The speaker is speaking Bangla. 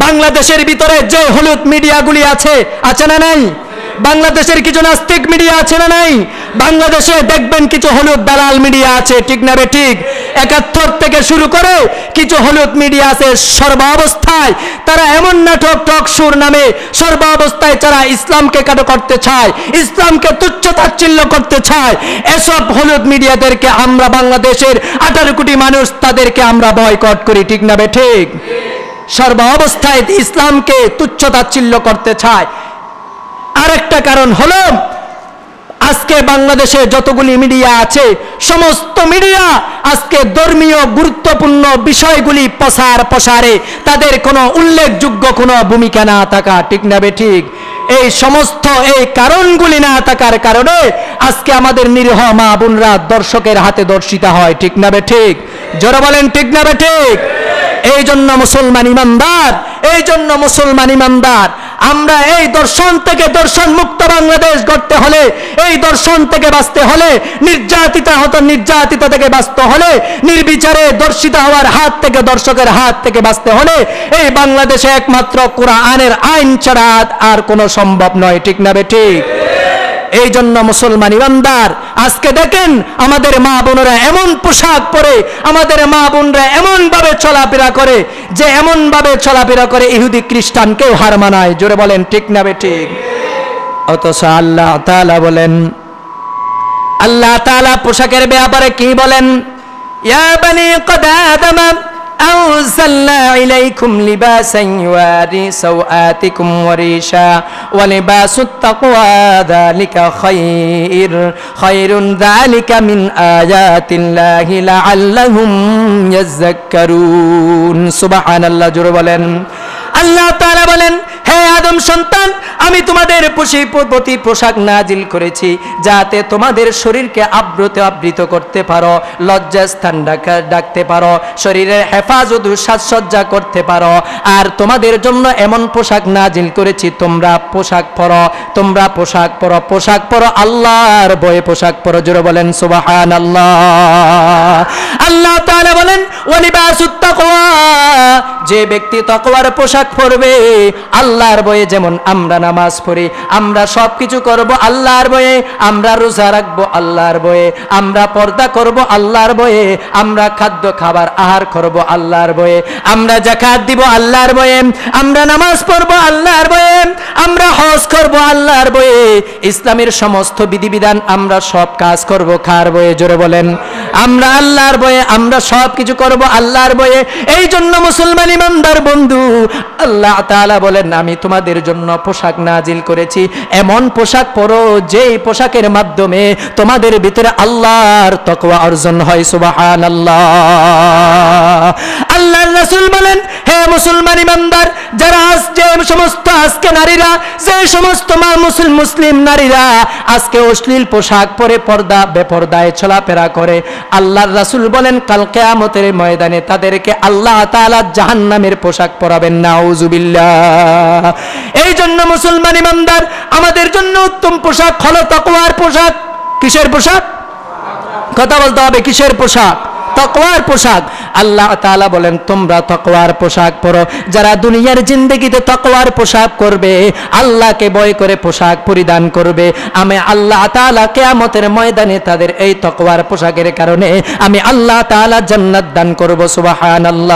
বাংলাদেশের ভিতরে যে হলুদ মিডিয়াগুলি আছে না নাই? বাংলাদেশের কিছু নাস্তিক মিডিয়া আছে না নাই? বাংলাদেশে দেখবেন কিছু হলুদ দালাল মিডিয়া আছে, ঠিক না বে ঠিক? 71 থেকে শুরু করে কিছু হলুদ মিডিয়া আছে, সর্বাবস্থায় তারা এমন নাটক টকশোর নামে সর্বাবস্থায় যারা ইসলামকে কাটো করতে চায়, ইসলামকে তুচ্ছ তাচ্ছিল্য করতে চায়, এসব হলুদ মিডিয়াদেরকে আমরা বাংলাদেশের 18 কোটি মানুষ তাদেরকে আমরা বয়কট করি, ঠিক না বে ঠিক? সর্বাবস্থায় ইসলামকে তুচ্ছ তাচ্ছিল্য করতে চায়। আরেকটা কারণ হলো আজকে বাংলাদেশে যতগুলি মিডিয়া আছে সমস্ত মিডিয়া আজকে ধর্মীয় গুরুত্বপূর্ণ বিষয়গুলি প্রসারে তাদের কোনো উল্লেখযোগ্য কোনো ভূমিকা না থাকা, ঠিক না বে ঠিক? এই সমস্ত এই কারণগুলি না থাকার কারণে আজকে আমাদের নিরীহ মা বোনরা দর্শকের হাতে দর্শিত হয়, ঠিক না বে ঠিক? জোরে বলেন ঠিক না বে ঠিক? এই জন্য মুসলমান ইমানদার আমরা এই দর্শন থেকে দর্শন মুক্ত বাংলাদেশ গড়তে হলে, এই দর্শন থেকে বাঁচতে হলে, নির্যাতিত থেকে বাঁচতে হলে, নির্বিচারে দর্শিত হওয়ার হাত থেকে দর্শকের হাত থেকে বাঁচতে হলে এই বাংলাদেশে একমাত্র কোরআনের আইন ছাড়া আর কোনো সম্ভব নয়, ঠিক না বে ঠিক? এই জন্য মুসলমান ইমানদার আজকে দেখেন আমাদের মা বোনেরা এমন পোশাক পরে, আমাদের মা বোনরা এমন ভাবে চলাফেরা করে যে এমন ভাবে চলাফেরা করে ইহুদি খ্রিস্টানকেও হার মানায়। জোরে বলেন ঠিক না বে ঠিক? অথচ আল্লাহ তাআলা বলেন, আল্লাহ তাআলা পোশাকের ব্যাপারে কি বলেন? ইয়া বানি কদ আদম أنزلنا إليكم لباسا يواري سوآتكم وريشا ولباس التقوى ذلك خير ذلك من آيات الله لعلهم يذكرون سبحان الله জোরে বলেন। আল্লাহ তাআলা বলেন, হে আদম সন্তান, আমি তোমাদের প্রতি পোশাক নাজিল করেছি যাতে তোমাদের শরীরকে আবৃত করতে পারো, লজ্জাস্থান ডাকতে পারো, শরীরের হেফাজত সাজসজ্জা করতে পারো। আর তোমাদের জন্য এমন পোশাক নাজিল করেছি, তোমরা পোশাক পরো আল্লাহর ভয়ে পোশাক পরো। জোরে বলেন সুবহানাল্লাহ। আল্লাহ তাআলা বলেন, ওয়ালিবাসুত তাকওয়া, যে ব্যক্তি তাকওয়ার পোশাক পরবে আল্লাহর ভয়ে, যেমন আমরা নামাজ পড়ি, আমরা সবকিছু করব আল্লাহর ভয়ে, আমরা রোজা রাখবো আল্লাহর ভয়ে, আমরা পর্দা করব আল্লাহর ভয়ে, আমরা খাবার আহার করব আল্লাহর ভয়ে, আমরা যাকাত দিব আল্লাহর ভয়ে, আমরা নামাজ পড়ব আল্লাহর ভয়ে, আমরা হজ করব আল্লাহর ভয়ে, ইসলামের সমস্ত বিধিবিধান আমরা সব কাজ করব কার ভয়ে? জোরে বলেন, আমরা আল্লাহর ভয়ে, আমরা সবকিছু করব আল্লাহর ভয়ে। এই জন্য মুসলমান ইমানদার বন্ধু, আল্লাহ তাআলা বলেন, আমি তোমাদের জন্য পোশাক নাজিল করেছি, এমন পোশাক পরো যেই পোশাকের মাধ্যমে তোমাদের ভিতরে আল্লাহর তাকওয়া অর্জন হয়। সুবহানাল্লাহ। আল্লাহর রাসূল বলেন, হে মুসলমান ইমানদার, যারা যে সমস্ত আজকে নারীরা, যে সমস্ত মুসলিম নারীরা আজকে অশ্লীল পোশাক পরে বেপরদায় চলাফেরা করে, আল্লাহর রাসূল বলেন কাল কিয়ামতের ময়দানে তাদেরকে আল্লাহ তাআলা জাহান্নামের পোশাক পরাবেন। নাউযুবিল্লাহ। এই জন্য মুসলমান ইমানদার আমাদের জন্য উত্তম পোশাক হলো তাকওয়ার পোশাক। কিসের পোশাক? কথা বলতে হবে, কিসের পোশাক? তাকওয়ার পোশাক। আল্লাহ তাআলা বলেন, তোমরা তাকওয়ার পোশাক পরো। যারা দুনিয়ার জিন্দেগিতে তাকওয়ার পোশাক করবে, আল্লাহকে ভয় করে পোশাক পরিধান করবে, আমি আল্লাহ তাআলা কিয়ামতের ময়দানে তাদের এই তাকওয়ার পোশাকের কারণে আমি আল্লাহ তাআলা জান্নাত দান করব। সুবহানাল্লাহ।